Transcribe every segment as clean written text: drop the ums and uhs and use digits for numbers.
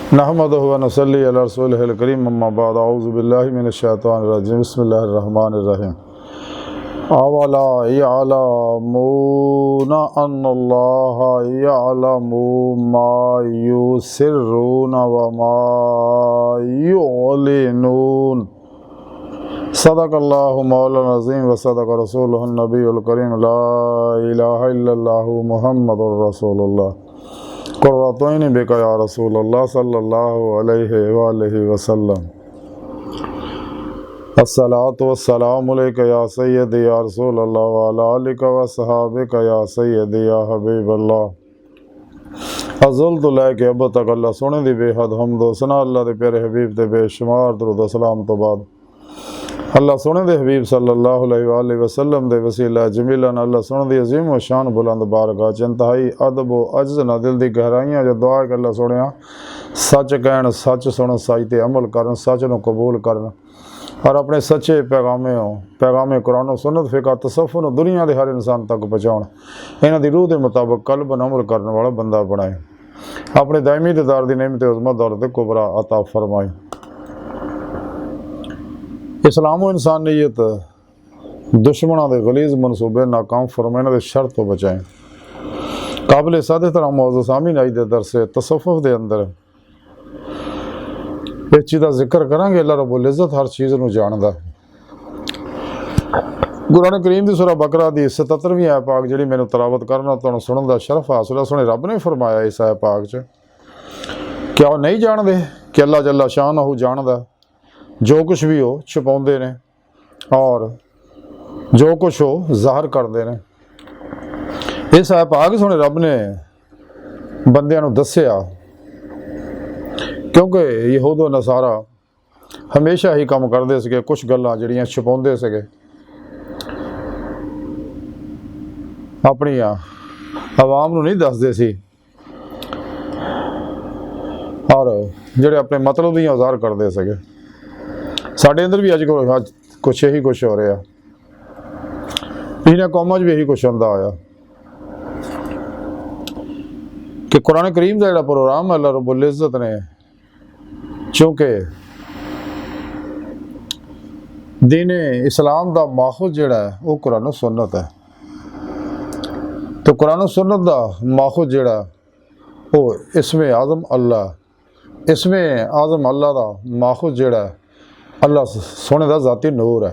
नहमदुहु व नसल्ली अला रसूलिहिल करीम अम्मा बाद अऊज़ु बिल्लाहि मिनश शैतानिर रजीम बिस्मिल्लाहिर रहमानिर रहीम अवला यअलमूना अन्नल्लाहा यअलमु मा युसिर्रूना व मा युअलिनून सदक़ल्लाहु मौलाना अज़ीम व सदक़ रसूलुहुन नबियुल करीम ला इलाहा इल्लल्लाहु मुहम्मदुर रसूलुल्लाह क़ुर्रतुन बिका या रसूलल्लाह सल्लल्लाहु अलैहि वसल्लम अस्सलातु वस्सलामु अलैका या सय्यदी या रसूलल्लाह व अला आलिका व सहाबिका या सय्यदी या हबीबल्लाह अज़लतु लैके अब तक अल्लाह सोने दी बेहद हमद व सना अल्लाह दे प्यारे हबीब ते बेशुमार दरूद सलाम तो बाद अल्लाह सोने दे हबीब सल्लल्लाहु अलैहि वसल्लम दे वसीला जमीलन अल्लाह सोने दी अजीम व शान बुलंद बारगाह च इंतहाई अदब व अज्ज़ ना दिल दी गहराइयां जो दुआ कि अल्लाह सोने सच कहन सच सुन सच ते अमल करन सच नूं कबूल करन और अपने सच्चे पैगामे कुरान सुन्नत फ़िक़ह तसव्वुफ़ नूं दुनिया के हर इंसान तक पहुँचाउण इन्हां दी रूह के मुताबिक कल्बन अमल करने वाला बंदा बनाए अपने दायमी दीदार दी नेमत उज़्मा दौलत कुबरा अता फरमाए। इस्लाम व इंसानियत दुश्मनों के गलीज़ मनसूबे नाकाम फरमाने के शर तो बचाएं। काबिल सादे तरह मौजू सामीन आई दे दरस तसव्वुफ़ के अंदर इस चीज़ का जिक्र करांगे। अल्लाह रब्बुल इज़्ज़त हर चीज़ नूं जानदा है। कुरान करीम की सूरह बकरा की 77वीं आयत पाक जी मैंने तलावत करना तुहानूं सुनन का शरफ हासिल है। सोने रब ने फरमाया इस आयत पाक च क्या वो नहीं जानते कि अल्लाह जल्ला शानहू जानदा जो कुछ भी हो छुपाउंदे ने और जो कुछ हो ज़ाहिर करते हैं। इस आयत पाक सोने रब ने बंदियां नूं दस्सिया क्योंकि यहूद व नसारा हमेशा ही काम करते थे कुछ गल्लां जिहड़ियां छुपाउंदे थे अपनी आवाम नूं नहीं दसदे सी और जिहड़े अपने मतलब दी ज़ाहिर करते थे। साढ़े अंदर भी अज कुछ यही कुछ हो रहा पिछले कौमां भी यही कुछ होंदा आया कि कुरान करीम का जिहड़ा प्रोग्राम अल्लाह रब्बुल इज़्ज़त ने चूँकि दीन इस्लाम का माखुज़ जिहड़ा है वो कुरान सुन्नत है तो कुरान सुन्नत का माखुज़ जिहड़ा वो इसमें आज़म अल्लाह का माखुज़ जिहड़ा अल्लाह सोने का ज़ाती नूर है।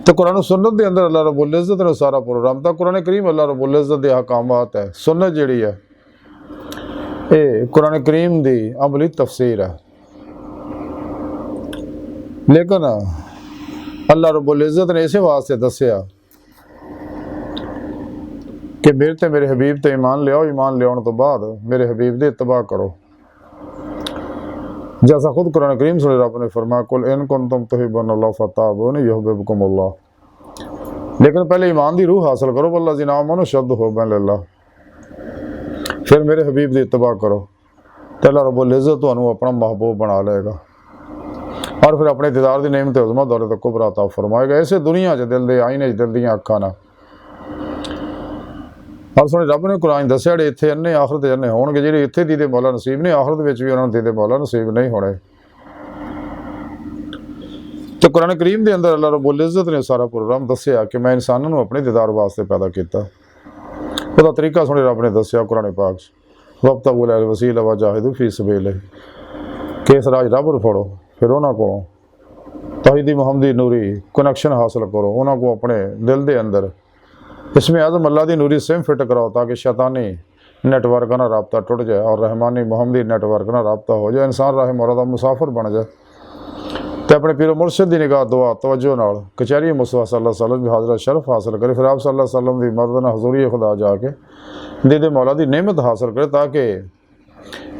तो कुरान सुन्नत के अंदर अल्लाह रब्बुल इज़्ज़त ने सारा प्रोग्राम था। कुरान करीम अल्लाह रब्बुल इज़्ज़त के अहकामात है। सुन्नत जिहड़ी है ये कुरान करीम की अमली तफसीर है। लेकिन अल्लाह रब्बुल इज़्ज़त ने इस वास्ते दस्सिया कि मेरे ते मेरे हबीब ते ईमान लियाओ, ईमान लियाउण तो बाद मेरे हबीब की इत्तबा करो। जैसा खुद कुरान करीम से रब ने फरमाया कुल इन कुंतुम तुहिब्बूनल्लाह फत्तबिऊनी युहब्बिबकुमुल्लाह। लेकिन पहले ईमान की रूह हासिल करो वल्लज़ीना आमनू अशद्दु हुब्बन लिल्लाह, फिर मेरे हबीब की इत्तबा करो तो अल्लाह रब्बुल इज़्ज़त तुहानू अपना महबूब बना लेगा और फिर अपने दीदार की नेमत उज़्मा दौलत कुबरा अता फरमाएगा। ऐसे दुनिया च दिल के आईने दिल दीआं अखां नाल और सोने रब ने कुरान दस्सिया जिहड़े इत्थे अन्ने आखरत अन्ने होणगे, जिहड़े इत्थे दीदे मौला नसीब ने आखरत विच भी उन्हां नूं दीदे मौला नसीब नहीं होणे। तो कुरान करीम के अंदर अल्लाह रब्बुल इज़्ज़त ने सारा प्रोग्राम दस्सिया कि मैं इंसानों नूं अपने दीदार वास्ते पैदा किया। उसका तरीका सोने रब ने दस्सिया कुरान पाक वब्तगू इलैहिल वसीला वजाहिदू फी सबीलिही कि इस राज रब नूं फड़ो फिर उन्हां कोलों तौहीदी मुहम्मदी नूरी कनैक्शन हासिल करो, उन्हां को अपने दिल के अंदर इसमें आज़म अल्लाह की नूरी सिम फिट कराओ ताकि शैतानी नेटवर्क ना रबता टुट जाए और रहमानी मुहम्मदी नेटवर्क ना रबता हो जाए। इंसान राह मौला दा मुसाफिर बन जाए तो अपने पीरो मुर्शिद की निगाह दुआ तवज्जो नाल कचहरी मुस्तफा सल्लल्लाहु अलैहि वसल्लम की हाज़रत शरफ हासिल करे, फिर आप सल्लल्लाहु अलैहि वसल्लम की मदद नाल हज़ूरी खुदा जाके दीदे मौला की नेमत हासिल करे ताकि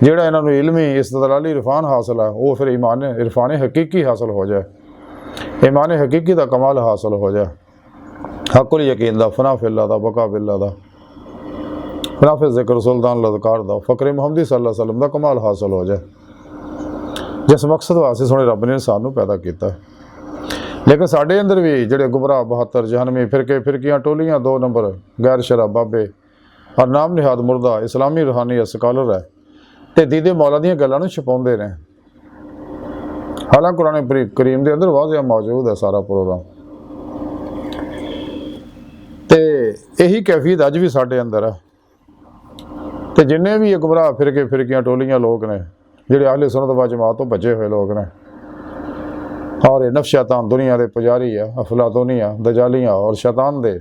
जिहड़ा इन्हां नूं इल्मी इस्तदलाली इरफान हासिल है वो फिर इरफान हकीकी हासिल हो जाए, ईमान हकीकी का कमाल हासिल हो जाए। हकुल यकीन दा फना फिल्ला दा बका बिल्ला दा फना फिल ज़िक्र सुल्तान लज़कार दा फ़क्र मुहम्मदी सल्लल्लाहु अलैहि वसल्लम दा कमाल हासिल हो जाए जिस मकसद वास्ते सोने रब ने इंसान नूं पैदा किया। लेकिन साढ़े अंदर भी जिहड़े गुमराह 72 जहनमी फिरकियां टोलियां 2 नंबर गैर शरा बाबे और नाम निहाद मुर्दा इस्लामी रूहानी स्कॉलर है ਤੇ ਦੀਦੇ ਮੌਲਾ ਦੀਆਂ ਗੱਲਾਂ ਨੂੰ ਛਪਾਉਂਦੇ ਨੇ। ਹਾਲਾਂਕਿ ਕੁਰਾਨ ਕਰੀਮ ਦੇ ਅੰਦਰ ਵਾਜ਼ਿਹ ਮੌਜੂਦ ਹੈ ਸਾਰਾ ਪ੍ਰੋਗਰਾਮ। ਤੇ ਇਹੀ ਕੈਫੀਅਤ ਅੱਜ ਵੀ ਸਾਡੇ ਅੰਦਰ ਹੈ। ਤੇ ਜਿੰਨੇ ਵੀ ਇਹ ਗੁਮਰਾਹ ਫਿਰਕੀਆਂ ਟੋਲੀਆਂ ਲੋਕ ਨੇ ਜਿਹੜੇ ਅਹਲੇ ਸੁਨਨਤ ਵ ਜਮਾਤ ਤੋਂ ਭੱਜੇ ਹੋਏ ਲੋਕ ਨੇ, ਔਰ ਇਹ ਨਫਸ ਸ਼ੈਤਾਨ ਦੁਨੀਆ ਦੇ ਪੁਜਾਰੀ ਆ, ਅਫਲਾਤੂਨੀਆਂ, ਦਜਾਲੀਆਂ ਔਰ ਸ਼ੈਤਾਨ ਦੇ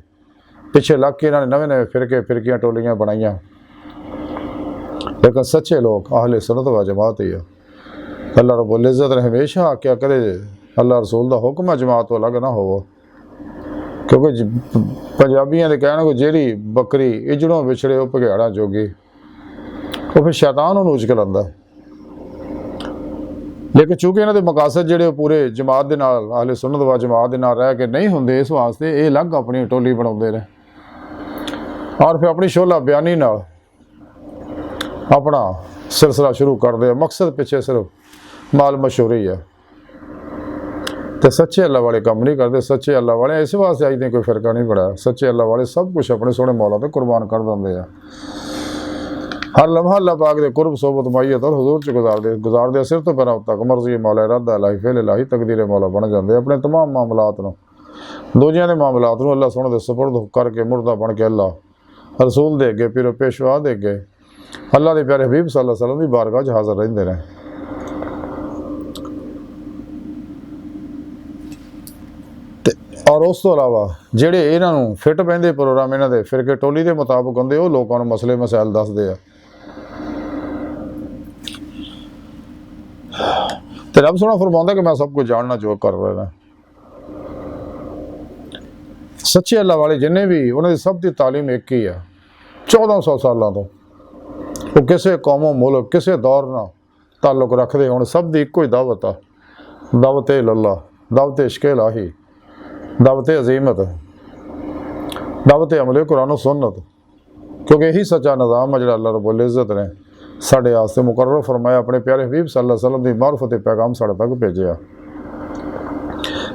ਪਿੱਛੇ ਲੱਗ ਕੇ ਇਹਨਾਂ ਨੇ ਨਵੇਂ ਫਿਰਕੀਆਂ ਟੋਲੀਆਂ ਬਣਾਈਆਂ। ਲੇਕਿਨ ਸੱਚੇ ਲੋਕ ਅਹਲੇ ਸੁਨਨਤ ਵ ਜਮਾਤ ਹੀ ਆ। ਅੱਲਾਹ ਰब्बुल इज़्ज़त ने हमेशा आख्या करे अल्लाह रसूल का हुक्म है जमात तो अलग ना होवो, क्योंकि पंजाबियों के कहने को जेरी बकरी इजड़ों विछड़े वो भगेड़ा जोगी, वो फिर शैतान उन्होंने उचक लैंदा। लेकिन चूँकि इन्हों के मकासद जोड़े पूरे जमात के नाल अहले सुन्नत व जमात के नाल रह के नहीं होंगे, इस वास्ते ये अलग अपनी टोली बनाते हैं और फिर अपनी शोला बयानी नाल अपना सिलसिला शुरू करते हैं। मकसद पिछे सिर्फ माल मशहूरी है। तो सच्चे अल्लाह वाले काम नहीं करते। सच्चे अल्लाह वाले इस वास्ते अज तक कोई फिरका नहीं पड़ा। सच्चे अल्लाह वाले सब कुछ अपने सोहने मौला पर कुर्बान कर देंगे। हर लम्हा अल्लाह पाक दे कुर्ब सोबत माइयत और हुजूर च गुजारदे सिर तो पैरों तक मर्जी मौला इरादा इलाही फेल इलाही तकदीर मौला बन जाते। अपने तमाम मामलात नूं दूजियां दे मामलात नूं अल्लाह सोहने दे सुपुर्द करके मुर्दा बन के अल्लाह रसूल दे अगे पीरो पेशवा दे अगे अल्लाह के प्यारे हबीब सल्लल्लाहु अलैहि वसल्लम की बारगाह च हाज़र रहिंदे ने। और उस तो इलावा ਜਿਹੜੇ ਇਹਨਾਂ ਨੂੰ ਫਿੱਟ ਪੈਂਦੇ ਪ੍ਰੋਗਰਾਮ ਇਹਨਾਂ ਦੇ ਫਿਰਕੇ ਟੋਲੀ ਦੇ ਮੁਤਾਬਕ ਹੁੰਦੇ, ਉਹ ਲੋਕਾਂ ਨੂੰ ਮਸਲੇ ਮਸਾਇਲ ਦੱਸਦੇ ਆ। ਤੇ ਰੱਬ ਸੋਹਣਾ ਫਰਮਾਉਂਦਾ ਕਿ ਮੈਂ ਸਭ ਕੁਝ ਜਾਣਨਾ ਜੋ ਕਰ ਰਿਹਾ। ਸੱਚੇ ਅੱਲਾਹ ਵਾਲੇ ਜਿੰਨੇ ਵੀ ਉਹਨਾਂ ਦੀ ਸਭ ਦੀ ਤਾਲੀਮ ਇੱਕ ਹੀ ਆ 1400 ਸਾਲਾਂ ਤੋਂ। ਉਹ ਕਿਸੇ ਕੌਮੋਂ ਮੁਲਕ ਕਿਸੇ ਦੌਰ ਨਾਲ ਤਾਲੁਕ ਰੱਖਦੇ ਹੋਣ, ਸਭ ਦੀ ਇੱਕੋ ਹੀ ਦਾਵਤ ਆ, ਦਾਵਤ ਇਲੱਲਾਹ, ਦਾਵਤ इश्क़ इलाही, दावत अजीमत, दावत अमले कुरान सुन्नत। क्योंकि यही सच्चा निज़ाम है जो अल्लाह रब्बुल इज़्ज़त ने साढ़े वास्ते मुकर्रर फरमाया, अपने प्यारे हबीब सल्लल्लाहु अलैहि वसल्लम की मार्फत पैगाम साढ़े तक भेजा।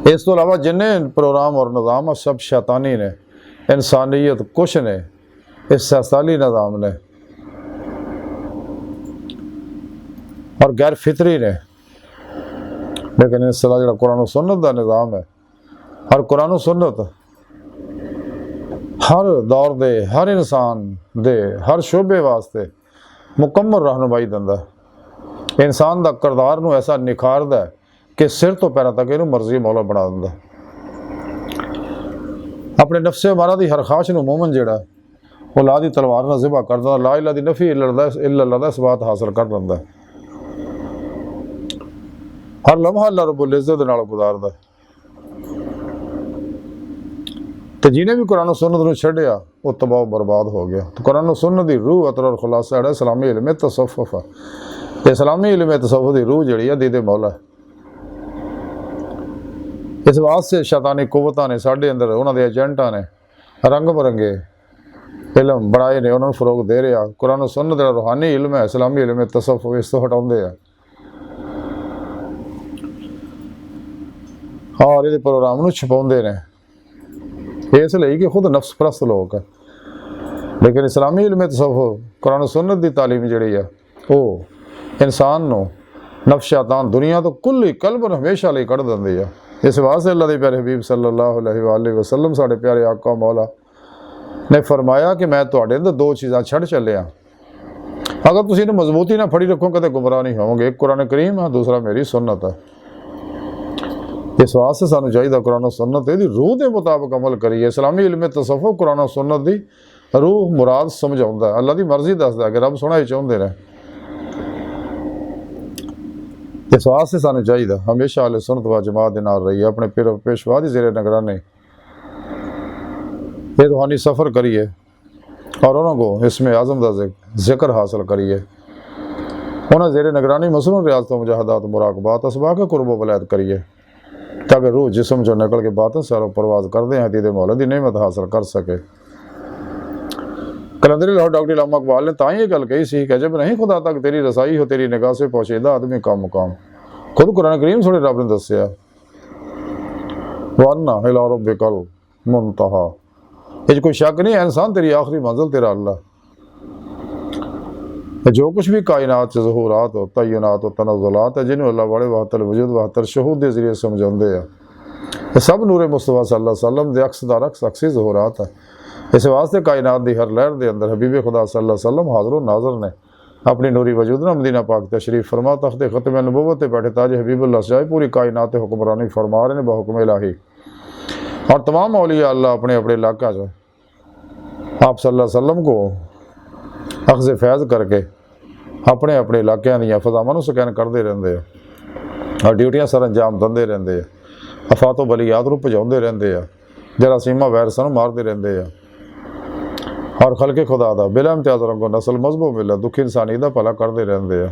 इस तो अलावा जिन्ने प्रोग्राम और निज़ाम सब शैतानी ने, इंसानियत कुछ ने, इस सैसाली निज़ाम ने और गैर फितरी ने। लेकिन इस तरह जो कुरान सुन्नत का निज़ाम है और कुरान सुन्नत हर दौर दे हर इंसान दे हर शोबे वास्ते मुकम्मल रहनुमाई दिंदा। इंसान का किरदार नूं ऐसा निखारदा है कि सिर तो पैरों तक इहनूं मर्जी मौला बना दिंदा। अपने नफ्से मारा दी हर ख्वाहिश नूं मोमन जिहड़ा वो ला दी तलवार नाल ज़िबा कर दिंदा, ला इला दी नफी इल्लल्लाह दा इसबात हासिल कर दिंदा। हर लम्हा अल्लाह रब्बुल इज़्ज़त नाल गुजारदा। तो जिन्हें भी कुरान सुन्नत नूं छड्डिया वो तबाह बर्बाद हो गया। तो कुरान सुन्नत की रूह अतर और खुलासा है इस्लामी इल्म तसव्वुफ है। इस्लामी इल्म तसव्वुफ की रूह जिहड़ी है दीदे मौला। इस वास्ते शैतानी कुव्वतां ने साडे अंदर उन्हां दे एजेंटां ने रंग बरंगे इल्म बनाए ने, उन्होंने फरोग दे रहा। कुरान सुन्नत जिहड़ा रूहानी इल्म है, इस्लामी इल्म तसव्वुफ इस तो हटाउंदे आ और इहदे प्रोग्राम नूं छपाउंदे ने, इसलिए कि खुद नफ्स परस्त लोग है। लेकिन इस्लामी इल्म तसव्वुफ कुरान सुन्नत की तालीम जिहड़ी है वो इंसान नूं नफ्स शैतान दुनिया तो कुल ही कल्ब हमेशा लई कढ़ दिंदी है। इस वास्ते अल्लाह के प्यारे हबीब सल्लल्लाहु अलैहि वसल्लम साढ़े प्यारे आका मौला ने फरमाया कि मैं तुहाडे अंदर दो चीज़ां छड़ चलिया, अगर तुसीं इहनूं मजबूती ना फड़ी रखो कदे गुमराह नहीं होवोगे। एक कुरान करीम है, दूसरा मेरी सुन्नत है। इस वास्ते सानू चाहिए कुरान सुन्नत की रूह के मुताबिक अमल करिए। इस्लामी इल्म तसव्वुफ कुरान सुन्नत की रूह मुराद समझाउंदा है, अल्लाह की मर्जी दसदा कि रब सोहना ही चाहुंदे ने। इस वास्ते सानू चाहिए हमेशा अहले सुन्नत व जमात दे नाल रहिए, अपने पीर पेशवा दी ज़ेरे निगरानी ये रूहानी सफ़र करिए और उन्होंने इसमें आज़म का जिक्र हासिल करिए। उन्हें ज़ेरे निगरानी मसनून रियाज़त मुजाहदात मुराकबात असबाक़ कुर्ब वलायत करिए, ताकि रूह जिस्म जो निकल के बातन सैरो परवाज करते हैं दीदे मौला की नेमत हासिल कर सके। कलंदरी लाहौर डॉक्टर इलामा इकबाल ने ताई ये गल कही सी कि जब नहीं खुदा तक तेरी रसाई हो तेरी निगाह से पहुँचेदा आदमी का मुकाम। खुद कुरान करीम थोड़े रब ने दसिया वन्ना इला रब्बिकल मुंतहा, इस कोई शक नहीं है इंसान तेरी आखिरी मंजिल तेरा अल्लाह। जो कुछ भी कायनात च ज़हूरात हो, तय्युनात हो, तनज़्ज़ुलात है, जिन्होंने अल्लाह वाले वाहतल वजूद वाहतल शहूद के जरिए समझाते हैं, ये सब नूरे मुस्तफा सल्लल्लाहु अलैहि वसल्लम दे अक्स दा अक्स अक्सी ज़हूरात है। इस वास्ते कायनात की हर लहर के अंदर हबीब खुदा सल्लल्लाहु अलैहि वसल्लम हाज़िर नाज़र ने अपनी नूरी वजूद ना मदीना पाक तशरीफ़ फरमा तख्ते ख़त्म नबूवत बैठे ताज हबीबुल्लाह सजाए पूरी कायनात हुक्मरानी फरमा रहे हैं बहुक्म इलाही। और तमाम औलिया अल्लाह अपने अपने इलाका जो आप सल्लल्लाहु अलैहि वसल्लम को अख़ज़ फैज़ करके अपने अपने इलाकों दी फज़ावां स्कैन करते रहते हैं और ड्यूटियां सर अंजाम देंदे रहते हैं, अफातो बलियात नूं भजाउंदे रहते हैं, जरासीमा वायरसां नूं मारते रहते हैं और खलके खुदा दा बिला इम्तियाज़ रंगो नस्ल मजबू मिला दुखी इंसानी दा भला करते रहते हैं।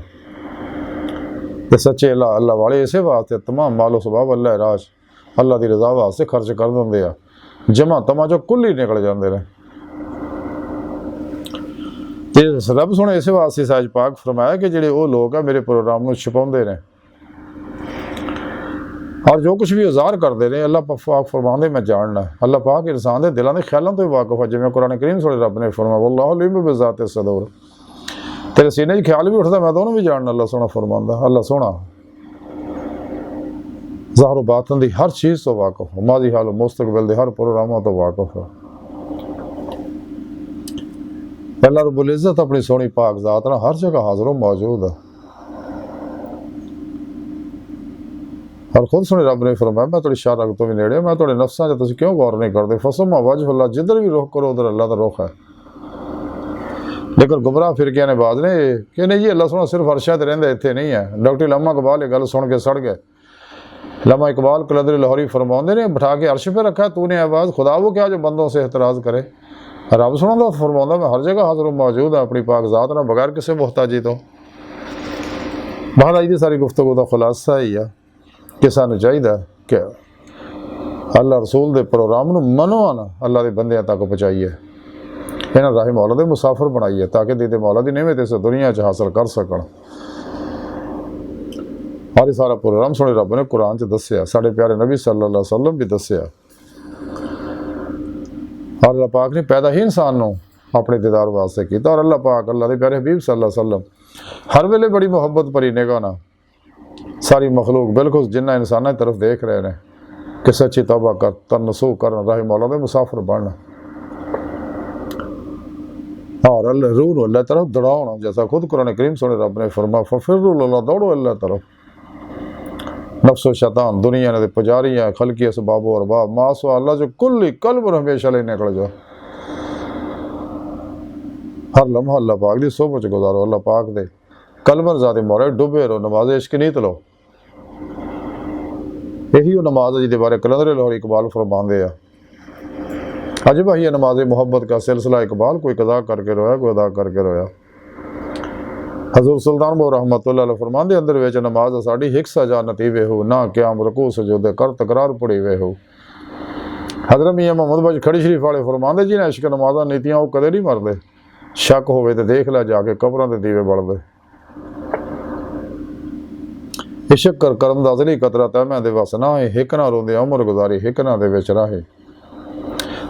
ते सच्चे अल्लाह वाले इसे वास्ते तमाम मालो सबब अल्लाह राज अल्लाह की रज़ा वास्ते खर्च कर देंगे आ, जमा तमा जो कुल ही निकल जाते हैं। तो रब सोने इस वास्ते साज पाक फरमाया कि जेडे वो लोग है मेरे प्रोग्राम को छुपाते हैं और जो कुछ भी औजार करते हैं अल्लाह पाक फरमाते मैं जानना। अल्लाह पाक इंसान के दिलों के ख्यालों तो वाकफ है, जिवें कुरान करीम सोने रब ने फरमाया वल्लाहु अलीम बिज़ाति सदूर, तेरे सीने च ख्याल भी उठता मैं तो उन्होंने भी जानना। अल्लाह सोना फरमांदा अल्लाह सोना ज़ाहिर बातन की हर चीज़ तो वाकफ है, माजी हाल मुस्तकबिल के हर प्रोग्रामों तो वाकफ है। अल्लाह रब्बुल इज़्ज़त अपनी सोहनी पाक ज़ात नाल हर जगह हाज़िर मौजूद है और खुद सुने रब ने फरमाया मैं थोड़ी शाह रग तो भी नेड़े, मैं थोड़े नफ्सां च तुसीं क्यों गौर नहीं करते। फसमा वजहुल्लाह, जिधर भी रुख करो उधर अल्लाह का रुख है। लेकिन गुमराह फिरकियां ने बाज ने कि नहीं जी अल्लाह सोना सिर्फ अरशा ते रहिंदा इत्थे नहीं है। डॉक्टर लम्मा इकबाल ये गल सुन के सड़ गए। लम्मा इकबाल कलंदरी लाहौरी फरमाते ने बिठा के अर्श पे रखा तूने आवाज़ खुदा वो क्या जो बंदों से एतराज़ करे। रब सुना तो फरमाता मैं हर जगह हाज़िर मौजूद है अपनी पाक ज़ात ना बगैर किसी मुहताजी तो। महाराज की सारी गुफ्तगू का खुलासा ही है कि सानू चाहिए कि अल्लाह रसूल के प्रोग्राम नूं मनो ना अल्लाह के बंदियां तक पहुँचाइए, इन्हां राही मौला दे मुसाफिर बनाइए ताकि दीदे मौला की नेमत इस दुनिया च हासिल कर सकन। और ये सारा प्रोग्राम सुने रब ने कुरान च दस्या, साढ़े प्यारे नबी सल्लल्लाहु अलैहि वसल्लम भी दस्या। और अल्लाह पाक ने पैदा ही इंसान नूं अपने दीदार वास्ते किया और अल्लाह पाक अल्लाह के प्यारे हबीब सल्लल्लाहु अलैहि वसल्लम हर वेले बड़ी मुहब्बत भरी निगाह ना सारी मखलूक बिल्कुल जिन्ना इंसानों की तरफ देख रहे हैं कि सच्ची तौबा कर तनसू कर राही मौला दे मुसाफिर बनना और अल्लाह रूह अल्लाह तरफ दौड़ाना। जैसा खुद कुरान करीम सुने रब ने फरमाया फफिर्रु अल्लाह दौड़ो अल्लाह तरफ। नफ्सो शैतान दुनिया ने पुजारी है खलकी असबाब और बाब मासो अल्लाह जो कुल कल्ब हमेशा ले निकल जाओ। हर लम्हा अल्लाह पाक की सोबत च गुजारो, अल्लाह पाक दे कलमर ज़ाते मोरे डुबे रहो, नमाज इश्क नीत लो। यही वो नमाज है जिसके बारे कलंदर लाहौरी इकबाल फरमाते हैं अजब है नमाज मोहब्बत का सिलसिला इकबाल, कोई कदा करके रोया कोई अदा करके रोया। हजूर सुल्तान बहु रहमतुल्लाह अलैह फरमाते अंदर वेच नमाज साड़ी हिक सजा नती वे हो ना क्याम रकू सजूदे कर तकरार पड़ी वे हो। हजरत मियां मोहम्मद बज खड़ी शरीफ वाले फरमाते जिन्हें इश्क नमाजा नीतियां वो कदे नहीं मरते, शक होवे तो देख ला जाके कबरों के दीवे बढ़ते। इश्क कर करम दा असली कतरा तैमें दे वस ना है, हिक ना रोंदे उम्र गुजारी हिक ना दे विच राहे।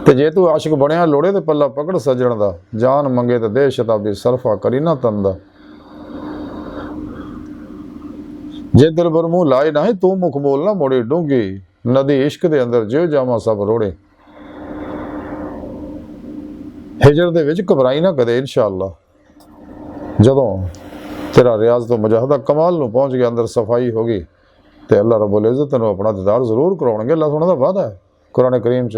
ते जे तू आशिक बनिया लोड़े तो पल्ला पकड़ सजण दा, जान मंगे तो दे शताबी सरफा करी ना तन दा। जे दिल भर मुँह लाए ना तू मुख बोल ना मोड़ी डूंगी, नदी इश्क दे अंदर जियो जामा सब रोड़े। हिजर दे विच घबराई ना कदे इंशाअल्लाह, जदों तेरा रियाज तो मुजाहदा कमाल नूं पहुँच गया अंदर सफाई होगी तो अल्लाह रब्बुल इज़्ज़त नूं अपना दीदार जरूर करवाउणगे। अल्लाह सोहणे दा वादा है कुरान करीम च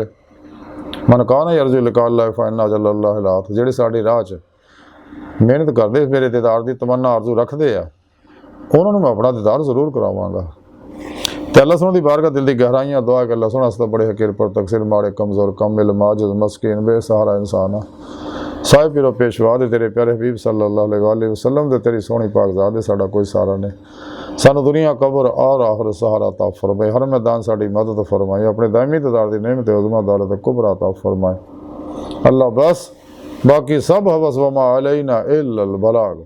मन काना यरजू लिका अल्लाह फइन्ना जल्लल्लाहु लात, जेहड़े साडी राह च मेहनत करदे मेरे दीदार की तमन्ना आरजू रखते आ उन्होंने मैं अपना दीदार जरूर करावांगा। तो अल्लाह सोहणे दी बारगाह दिल दी गहराइयां दुआ कि अल्लाह सोहणे हस्ता बड़े हकीर पर तकसीर माड़े कमज़ोर कम इल्म आजिज़ मस्कीन बेसहारा इंसान साहिब पीरो पेशवा दे तेरे प्यारे हबीब सल्लल्लाहु अलैहि वसल्लम दे तेरी सोहनी पाक ज़ात दे साडा कोई सहारा नहीं। सानू दुनिया कबर और आखिर सहारा अता फरमाए, हर मैदान साडी मदद फरमाए, अपने दायमी दीदार दी नेमत उज़मा दौलत कुबरा अता फरमाए। अल्लाह बस बाकी सब हवस वमा अलैना इल्लल बलाग।